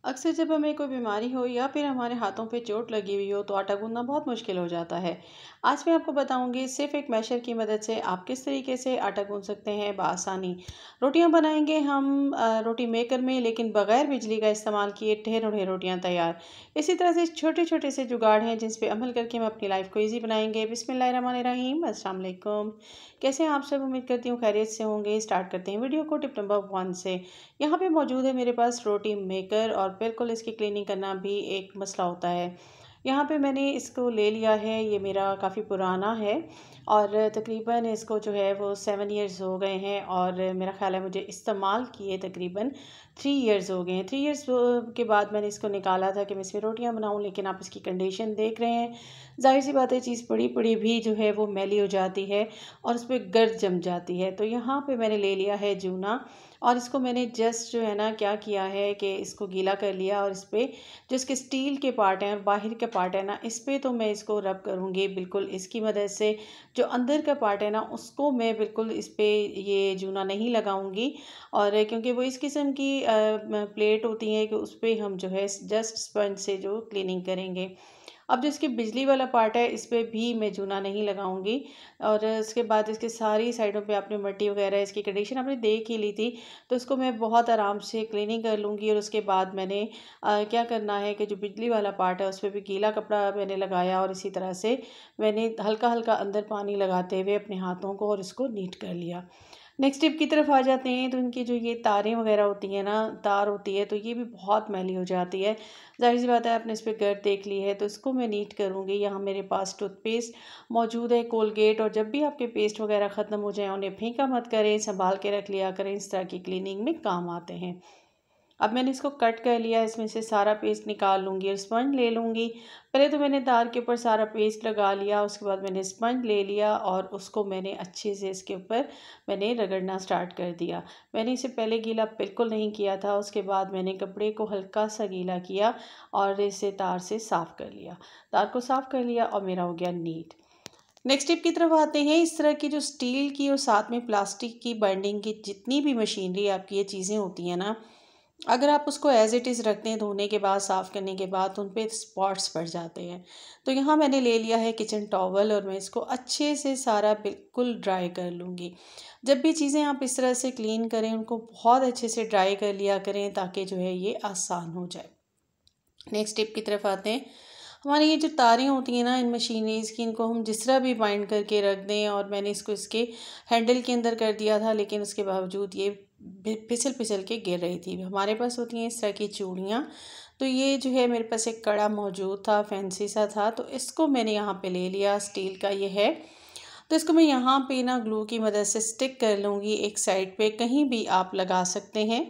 अक्सर जब हमें कोई बीमारी हो या फिर हमारे हाथों पे चोट लगी हुई हो तो आटा गूंदना बहुत मुश्किल हो जाता है। आज मैं आपको बताऊंगी सिर्फ एक मैशर की मदद से आप किस तरीके से आटा गूंद सकते हैं बआसानी। रोटियां बनाएंगे हम रोटी मेकर में, लेकिन बगैर बिजली का इस्तेमाल किए ढेरों ढेर रोटियां तैयार। इसी तरह से छोटे छोटे से जुगाड़ हैं जिस पे अमल करके हम अपनी लाइफ को ईजी बनाएंगे। बिस्मिल्लाहिर्रहमानिर्रहीम, अस्सलाम वालेकुम। कैसे हैं आप सब? उम्मीद करती हूँ खैरियत से होंगे। स्टार्ट करते हैं वीडियो को टिप नंबर 1 से। यहाँ पे मौजूद है मेरे पास रोटी मेकर, और बिल्कुल इसकी क्लीनिंग करना भी एक मसला होता है। यहाँ पे मैंने इसको ले लिया है, ये मेरा काफ़ी पुराना है और तकरीबन इसको जो है वो 7 इयर्स हो गए हैं, और मेरा ख़्याल है मुझे इस्तेमाल किए तकरीबन 3 इयर्स हो गए हैं। 3 इयर्स के बाद मैंने इसको निकाला था कि मैं इसमें रोटियाँ बनाऊँ, लेकिन आप इसकी कंडीशन देख रहे हैं। ज़ाहिर सी बात है, चीज़ पड़ी पड़ी भी जो है वो मैली हो जाती है और उस पर गर्द जम जाती है। तो यहाँ पे मैंने ले लिया है जूना, और इसको मैंने जस्ट जो है ना क्या किया है कि इसको गीला कर लिया, और इस पर जो इसके स्टील के पार्ट हैं और बाहर के पार्ट है ना, इस पर तो मैं इसको रब करूँगी बिल्कुल इसकी मदद से। जो अंदर का पार्ट है ना, उसको मैं बिल्कुल इस पर ये जूना नहीं लगाऊंगी, और क्योंकि वो इस किस्म की प्लेट होती है कि उस पर हम जो है जस्ट स्पंज से जो क्लीनिंग करेंगे। अब जो इसकी बिजली वाला पार्ट है, इस पे भी मैं चूना नहीं लगाऊंगी। और उसके बाद इसके सारी साइडों पे आपने मट्टी वगैरह, इसकी कंडीशन आपने देख ही ली थी। तो इसको मैं बहुत आराम से क्लीनिंग कर लूँगी, और उसके बाद मैंने क्या करना है कि जो बिजली वाला पार्ट है उस पर भी गीला कपड़ा मैंने लगाया, और इसी तरह से मैंने हल्का हल्का अंदर पानी लगाते हुए अपने हाथों को और इसको नीट कर लिया। नेक्स्ट टिप की तरफ आ जाते हैं। तो इनकी जो ये तारें वगैरह होती हैं ना, तार होती है, तो ये भी बहुत मैली हो जाती है। ज़ाहिर सी बात है, आपने इस पर गर्द देख ली है, तो इसको मैं नीट करूँगी। यहाँ मेरे पास टूथपेस्ट मौजूद है, कोलगेट, और जब भी आपके पेस्ट वगैरह ख़त्म हो जाए उन्हें फेंका मत करें, संभाल के रख लिया करें, इस तरह की क्लीनिंग में काम आते हैं। अब मैंने इसको कट कर लिया, इसमें से सारा पेस्ट निकाल लूँगी और स्पंज ले लूँगी। पहले तो मैंने तार के ऊपर सारा पेस्ट लगा लिया, उसके बाद मैंने स्पंज ले लिया और उसको मैंने अच्छे से इसके ऊपर मैंने रगड़ना स्टार्ट कर दिया। मैंने इसे पहले गीला बिल्कुल नहीं किया था, उसके बाद मैंने कपड़े को हल्का सा गीला किया और इसे तार से साफ़ कर लिया। तार को साफ़ कर लिया और मेरा हो गया नीट। नेक्स्ट टिप की तरफ आते हैं। इस तरह की जो स्टील की और साथ में प्लास्टिक की बाइंडिंग की जितनी भी मशीनरी आपकी ये चीज़ें होती हैं ना, अगर आप उसको एज़ इट इज़ रखते हैं धोने के बाद, साफ़ करने के बाद, तो उन पे स्पॉट्स पड़ जाते हैं। तो यहाँ मैंने ले लिया है किचन टॉवल, और मैं इसको अच्छे से सारा बिल्कुल ड्राई कर लूँगी। जब भी चीज़ें आप इस तरह से क्लीन करें, उनको बहुत अच्छे से ड्राई कर लिया करें ताकि जो है ये आसान हो जाए। नेक्स्ट टिप की तरफ आते हैं। हमारी ये जो तारें होती हैं ना इन मशीनरीज़ की, इनको हम जिस तरह भी बाइंड करके रख दें, और मैंने इसको इसके हैंडल के अंदर कर दिया था, लेकिन उसके बावजूद ये फिसल फिसल के गिर रही थी। हमारे पास होती हैं इस तरह की चूड़ियाँ, तो ये जो है मेरे पास एक कड़ा मौजूद था, फैंसी सा था, तो इसको मैंने यहाँ पे ले लिया, स्टील का ये है। तो इसको मैं यहाँ पे ना ग्लू की मदद से स्टिक कर लूँगी एक साइड पे, कहीं भी आप लगा सकते हैं।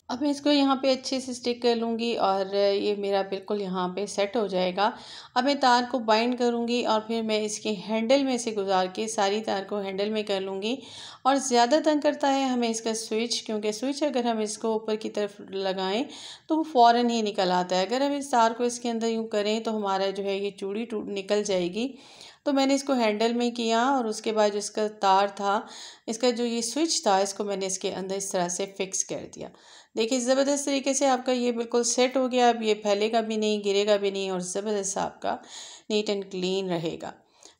अब मैं इसको यहाँ पे अच्छे से स्टिक कर लूँगी, और ये मेरा बिल्कुल यहाँ पे सेट हो जाएगा। अब मैं तार को बाइंड करूँगी और फिर मैं इसके हैंडल में से गुजार के सारी तार को हैंडल में कर लूँगी। और ज़्यादा तंग करता है हमें इसका स्विच, क्योंकि स्विच अगर हम इसको ऊपर की तरफ लगाएं तो वो फ़ौरन ही निकल आता है। अगर हम इस तार को इसके अंदर यूँ करें तो हमारा जो है ये चूड़ी टूट निकल जाएगी। तो मैंने इसको हैंडल में किया, और उसके बाद जो इसका तार था, इसका जो ये स्विच था, इसको मैंने इसके अंदर इस तरह से फिक्स कर दिया। देखिए ज़बरदस्त तरीके से आपका ये बिल्कुल सेट हो गया। अब ये फैलेगा भी नहीं, गिरेगा भी नहीं, और ज़बरदस्त आपका नीट एंड क्लीन रहेगा।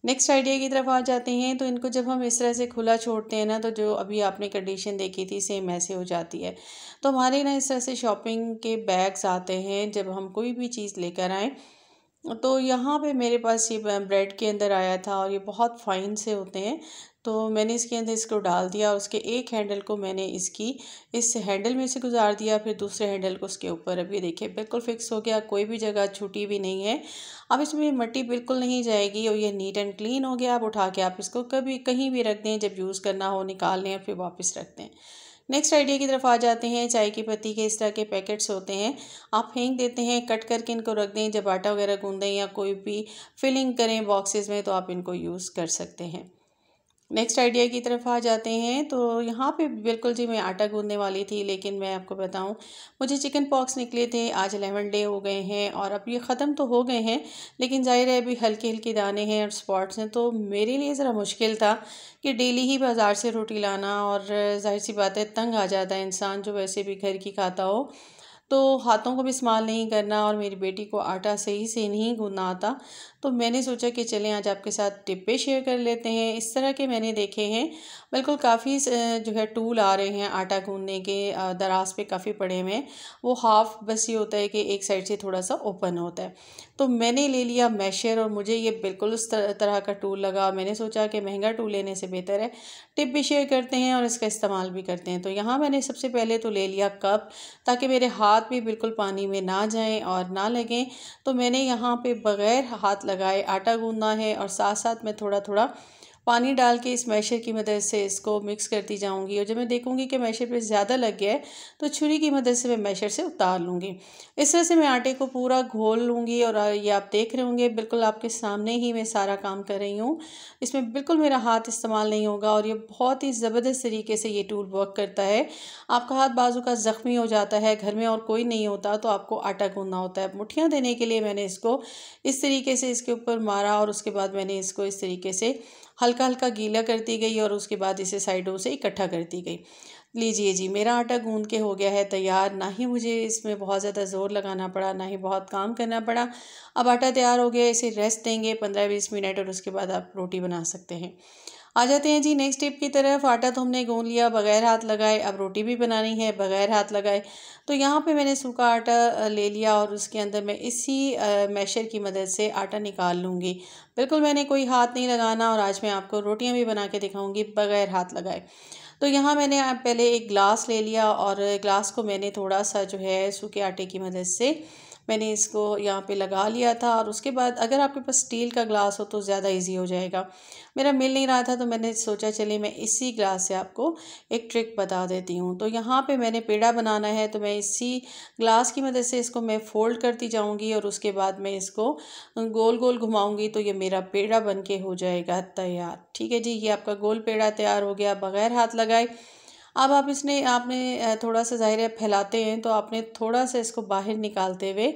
नेक्स्ट आइडिया की तरफ आ जाते हैं। तो इनको जब हम इस तरह से खुला छोड़ते हैं ना, तो जो अभी आपने कंडीशन देखी थी सेम ऐसे हो जाती है। तो हमारे ना इस तरह से शॉपिंग के बैग्स आते हैं जब हम कोई भी चीज़ लेकर आएँ। तो यहाँ पे मेरे पास ये ब्रेड के अंदर आया था, और ये बहुत फाइन से होते हैं। तो मैंने इसके अंदर इसको डाल दिया, और उसके एक हैंडल को मैंने इसकी इस हैंडल में से गुजार दिया, फिर दूसरे हैंडल को उसके ऊपर। अब ये देखिए बिल्कुल फिक्स हो गया, कोई भी जगह छूटी भी नहीं है। अब इसमें मिट्टी बिल्कुल नहीं जाएगी, और ये नीट एंड क्लीन हो गया। अब उठा के आप इसको कभी कहीं भी रख दें, जब यूज़ करना हो निकाल लें और फिर वापस रख दें। नेक्स्ट आइडिया की तरफ आ जाते हैं। चाय की पत्ती के इस तरह के पैकेट्स होते हैं, आप फेंक देते हैं, कट करके इनको रख दें। जब आटा वगैरह गूंदें या कोई भी फिलिंग करें बॉक्सेस में, तो आप इनको यूज़ कर सकते हैं। नेक्स्ट आइडिया की तरफ आ जाते हैं। तो यहाँ पे बिल्कुल जी मैं आटा गूंदने वाली थी, लेकिन मैं आपको बताऊँ, मुझे चिकन पॉक्स निकले थे। आज 11 डे हो गए हैं, और अब ये ख़त्म तो हो गए हैं, लेकिन ज़ाहिर है अभी हल्के हल्के दाने हैं और स्पॉट्स हैं। तो मेरे लिए ज़रा मुश्किल था कि डेली ही बाज़ार से रोटी लाना, और ज़ाहिर सी बात है तंग आ जाता है इंसान जो वैसे भी घर की खाता हो। तो हाथों को भी इस्तेमाल नहीं करना और मेरी बेटी को आटा सही से नहीं गूँथना आता। तो मैंने सोचा कि चलें आज आपके साथ टिप्पे शेयर कर लेते हैं। इस तरह के मैंने देखे हैं, बिल्कुल काफ़ी जो है टूल आ रहे हैं आटा गूँथने के, दराज पे काफ़ी पड़े हुए हैं। वो हाफ बस ये होता है कि एक साइड से थोड़ा-सा ओपन होता है। तो मैंने ले लिया मैशर और मुझे ये बिल्कुल उस तरह का टूल लगा। मैंने सोचा कि महँगा टूल लेने से बेहतर है टिप भी शेयर करते हैं और इसका इस्तेमाल भी करते हैं। तो यहाँ मैंने सबसे पहले तो ले लिया कप, ताकि मेरे हाथ भी बिल्कुल पानी में ना जाएँ और ना लगें। तो मैंने यहाँ पे बग़ैर हाथ लगाए आटा गूँथना है और साथ-साथ मैं थोड़ा-थोड़ा पानी डाल के इस मैशर की मदद से इसको मिक्स करती जाऊंगी और जब मैं देखूंगी कि मैशर पे ज़्यादा लग गया है तो छुरी की मदद से मैं मैशर से उतार लूँगी। इस तरह से मैं आटे को पूरा घोल लूँगी और ये आप देख रहे होंगे बिल्कुल आपके सामने ही मैं सारा काम कर रही हूँ। इसमें बिल्कुल मेरा हाथ इस्तेमाल नहीं होगा और ये बहुत ही ज़बरदस्त तरीके से ये टूल वर्क करता है। आपका हाथ बाजू का ज़ख्मी हो जाता है, घर में और कोई नहीं होता तो आपको आटा गूँथना होता है। मुठियाँ देने के लिए मैंने इसको इस तरीके से इसके ऊपर मारा और उसके बाद मैंने इसको इस तरीके से हल्का हल्का गीला करती गई और उसके बाद इसे साइडों से इकट्ठा करती गई। लीजिए जी, मेरा आटा गूँथ के हो गया है तैयार। ना ही मुझे इसमें बहुत ज़्यादा ज़ोर लगाना पड़ा, ना ही बहुत काम करना पड़ा। अब आटा तैयार हो गया, इसे रेस्ट देंगे 15-20 मिनट और उसके बाद आप रोटी बना सकते हैं। आ जाते हैं जी नेक्स्ट टिप की तरफ। आटा तो हमने गूँथ लिया बग़ैर हाथ लगाए, अब रोटी भी बनानी है बग़ैर हाथ लगाए। तो यहाँ पे मैंने सूखा आटा ले लिया और उसके अंदर मैं इसी मैशर की मदद से आटा निकाल लूँगी। बिल्कुल मैंने कोई हाथ नहीं लगाना और आज मैं आपको रोटियाँ भी बना के दिखाऊँगी बग़ैर हाथ लगाए। तो यहाँ मैंने पहले एक ग्लास ले लिया और ग्लास को मैंने थोड़ा-सा जो है सूखे आटे की मदद से मैंने इसको यहाँ पे लगा लिया था और उसके बाद अगर आपके पास स्टील का ग्लास हो तो ज़्यादा ईज़ी हो जाएगा। मेरा मिल नहीं रहा था तो मैंने सोचा चलिए मैं इसी ग्लास से आपको एक ट्रिक बता देती हूँ। तो यहाँ पे मैंने पेड़ा बनाना है तो मैं इसी ग्लास की मदद से इसको मैं फ़ोल्ड करती जाऊँगी और उसके बाद मैं इसको गोल-गोल घुमाऊँगी तो ये मेरा पेड़ा बन के हो जाएगा तैयार। ठीक है जी, ये आपका गोल पेड़ा तैयार हो गया बग़ैर हाथ लगाए। अब आप इसने आपने थोड़ा-सा ज़ाहिर है फैलाते हैं तो आपने थोड़ा-सा इसको बाहर निकालते हुए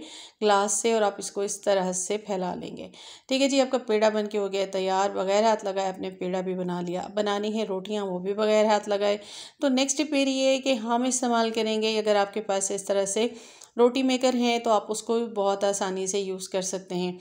ग्लास से और आप इसको इस तरह से फैला लेंगे। ठीक है जी, आपका पेड़ा बन के हो गया तैयार। बग़ैर हाथ लगाए आपने पेड़ा भी बना लिया। बनानी है रोटियाँ वो भी बग़ैर हाथ लगाए। तो नेक्स्ट टिप मेरी ये है कि हम इस्तेमाल करेंगे, अगर आपके पास इस तरह से रोटी मेकर है तो आप उसको भी बहुत आसानी से यूज़ कर सकते हैं।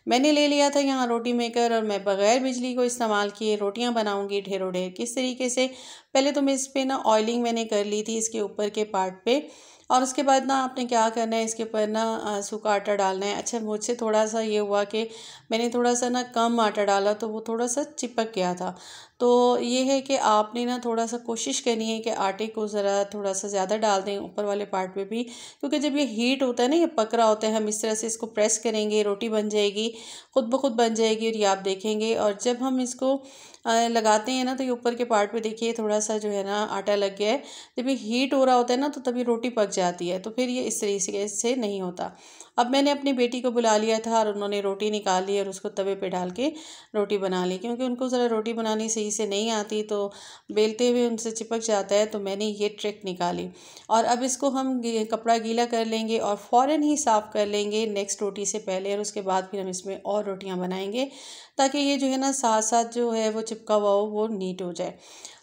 मैंने ले लिया था यहाँ रोटी मेकर और मैं बग़ैर बिजली को इस्तेमाल किए रोटियाँ बनाऊँगी ढेरों ढेर। किस तरीके से, पहले तो मैं इस पे ना ऑयलिंग मैंने कर ली थी इसके ऊपर के पार्ट पे और उसके बाद ना आपने क्या करना है इसके ऊपर ना सूखा आटा डालना है। अच्छा, मुझसे थोड़ा-सा ये हुआ कि मैंने थोड़ा-सा ना कम आटा डाला तो वो थोड़ा-सा चिपक गया था। तो ये है कि आपने ना थोड़ा-सा कोशिश करनी है कि आटे को ज़रा थोड़ा-सा ज़्यादा डाल दें ऊपर वाले पार्ट पे भी, क्योंकि जब ये हीट होता है ना, ये पक रहा होता है, हम इस तरह से इसको प्रेस करेंगे, रोटी बन जाएगी, खुद ब खुद बन जाएगी और ये आप देखेंगे। और जब हम इसको लगाते हैं ना तो ये ऊपर के पार्ट पे देखिए थोड़ा-सा जो है ना आटा लग गया है। जब ये हीट हो रहा होता है ना तो तभी रोटी पक जाती है, तो फिर ये इस तरीके से नहीं होता। अब मैंने अपनी बेटी को बुला लिया था और उन्होंने रोटी निकाल ली और उसको तवे पे डाल के रोटी बना ली, क्योंकि उनको ज़रा रोटी बनानी सही से नहीं आती तो बेलते हुए उनसे चिपक जाता है। तो मैंने ये ट्रिक निकाली और अब इसको हम कपड़ा गीला कर लेंगे और फ़ौरन ही साफ़ कर लेंगे नेक्स्ट रोटी से पहले, और उसके बाद फिर हम इसमें और रोटियां बनाएंगे ताकि ये जो है ना साथ साथ जो है वो चिपका हुआ हो वो नीट हो जाए।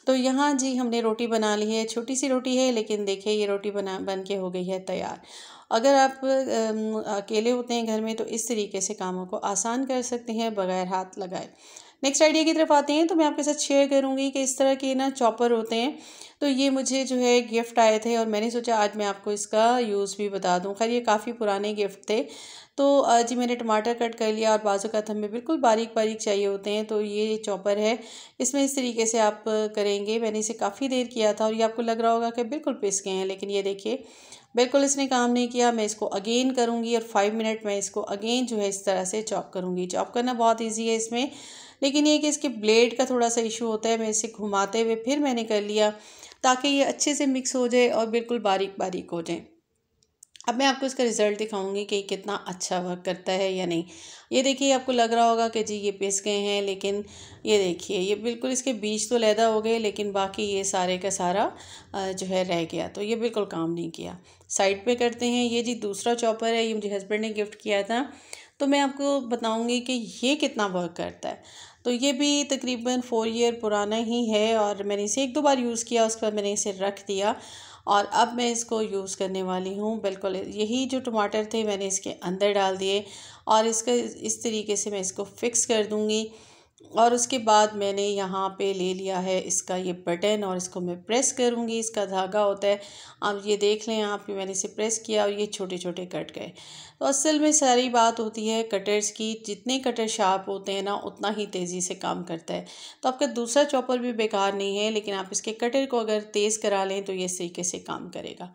तो यहाँ जी हमने रोटी बना ली है, छोटी सी रोटी है लेकिन देखिए ये रोटी बन के हो गई है तैयार। अगर आप अकेले होते हैं घर में तो इस तरीके से कामों को आसान कर सकते हैं बगैर हाथ लगाए। नेक्स्ट आइडिया की तरफ आते हैं तो मैं आपके साथ शेयर करूंगी कि इस तरह के ना चॉपर होते हैं। तो ये मुझे जो है गिफ्ट आए थे और मैंने सोचा आज मैं आपको इसका यूज़ भी बता दूं। खैर ये काफ़ी पुराने गिफ्ट थे। तो जी मैंने टमाटर कट कर लिया और बाजू का हमें बिल्कुल बारीक बारीक चाहिए होते हैं, तो ये चॉपर है, इसमें इस तरीके से आप करेंगे। मैंने इसे काफ़ी देर किया था और ये आपको लग रहा होगा कि बिल्कुल पिस गए हैं, लेकिन ये देखिए बिल्कुल इसने काम नहीं किया। मैं इसको अगेन करूँगी और 5 मिनट में इसको अगेन जो है इस तरह से चॉप करूँगी। चॉप करना बहुत ईजी है इसमें, लेकिन ये कि इसके ब्लेड का थोड़ा सा इशू होता है। मैं इसे घुमाते हुए फिर मैंने कर लिया ताकि ये अच्छे से मिक्स हो जाए और बिल्कुल बारीक बारीक हो जाए। अब मैं आपको इसका रिज़ल्ट दिखाऊंगी कि कितना अच्छा वर्क करता है या नहीं। ये देखिए आपको लग रहा होगा कि जी ये पिस गए हैं, लेकिन ये देखिए ये बिल्कुल इसके बीज तो लैदा हो गए लेकिन बाकी ये सारे का सारा जो है रह गया, तो ये बिल्कुल काम नहीं किया। साइड पे करते हैं। ये जी दूसरा चॉपर है, ये मुझे हस्बैंड ने गिफ्ट किया था, तो मैं आपको बताऊंगी कि ये कितना वर्क करता है। तो ये भी तकरीबन 4 ईयर पुराना ही है और मैंने इसे 1-2 बार यूज़ किया, उसके बाद मैंने इसे रख दिया और अब मैं इसको यूज़ करने वाली हूँ। बिल्कुल यही जो टमाटर थे मैंने इसके अंदर डाल दिए और इसका इस तरीके से मैं इसको फिक्स कर दूँगी। और उसके बाद मैंने यहाँ पे ले लिया है इसका ये बटन और इसको मैं प्रेस करूँगी। इसका धागा होता है, आप ये देख लें आप कि मैंने इसे प्रेस किया और ये छोटे छोटे कट गए। तो असल में सारी बात होती है कटर्स की, जितने कटर शार्प होते हैं ना उतना ही तेज़ी से काम करता है। तो आपका दूसरा चॉपर भी बेकार नहीं है, लेकिन आप इसके कटर को अगर तेज़ करा लें तो ये इस तरीके से काम करेगा।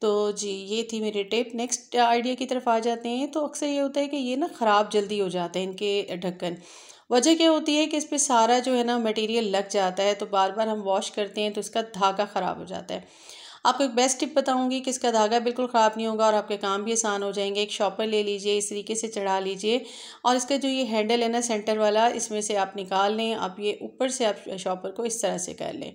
तो जी ये थी मेरी टिप। नेक्स्ट आइडिया की तरफ आ जाते हैं। तो अक्सर ये होता है कि ये ना ख़राब जल्दी हो जाते हैं इनके ढक्कन। वजह क्या होती है कि इस पे सारा जो है ना मटेरियल लग जाता है, तो बार बार हम वॉश करते हैं तो इसका धागा ख़राब हो जाता है। आपको एक बेस्ट टिप बताऊंगी कि इसका धागा बिल्कुल ख़राब नहीं होगा और आपके काम भी आसान हो जाएंगे। एक शॉपर ले लीजिए, इस तरीके से चढ़ा लीजिए और इसका जो ये हैंडल है ना सेंटर वाला, इसमें से आप निकाल लें। अब ये ऊपर से आप शॉपर को इस तरह से कर लें।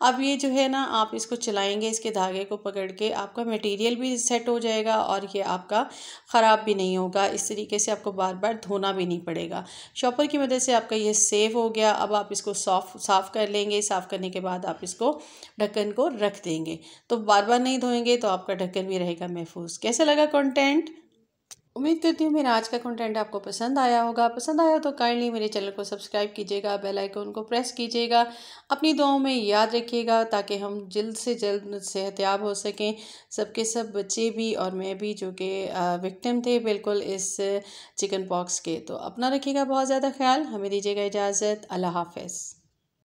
अब ये जो है ना आप इसको चलाएंगे, इसके धागे को पकड़ के आपका मटेरियल भी सेट हो जाएगा और ये आपका ख़राब भी नहीं होगा। इस तरीके से आपको बार बार धोना भी नहीं पड़ेगा। शॉपर की मदद से आपका ये सेव हो गया। अब आप इसको साफ़ कर लेंगे। साफ़ करने के बाद आप इसको ढक्कन को रख देंगे, तो बार बार नहीं धोएंगे तो आपका ढक्कन भी रहेगा महफूज। कैसा लगा कंटेंट? उम्मीद करती हूँ मेरा आज का कंटेंट आपको पसंद आया होगा। पसंद आया तो काइंडली मेरे चैनल को सब्सक्राइब कीजिएगा, बेल आइकन को प्रेस कीजिएगा। अपनी दुआओं में याद रखिएगा ताकि हम जल्द से जल्द सेहतयाब हो सकें, सबके सब बच्चे भी और मैं भी, जो कि विक्टिम थे बिल्कुल इस चिकन पॉक्स के। तो अपना रखिएगा बहुत ज़्यादा ख्याल। हमें दीजिएगा इजाज़त। अल्लाह हाफ़िज़।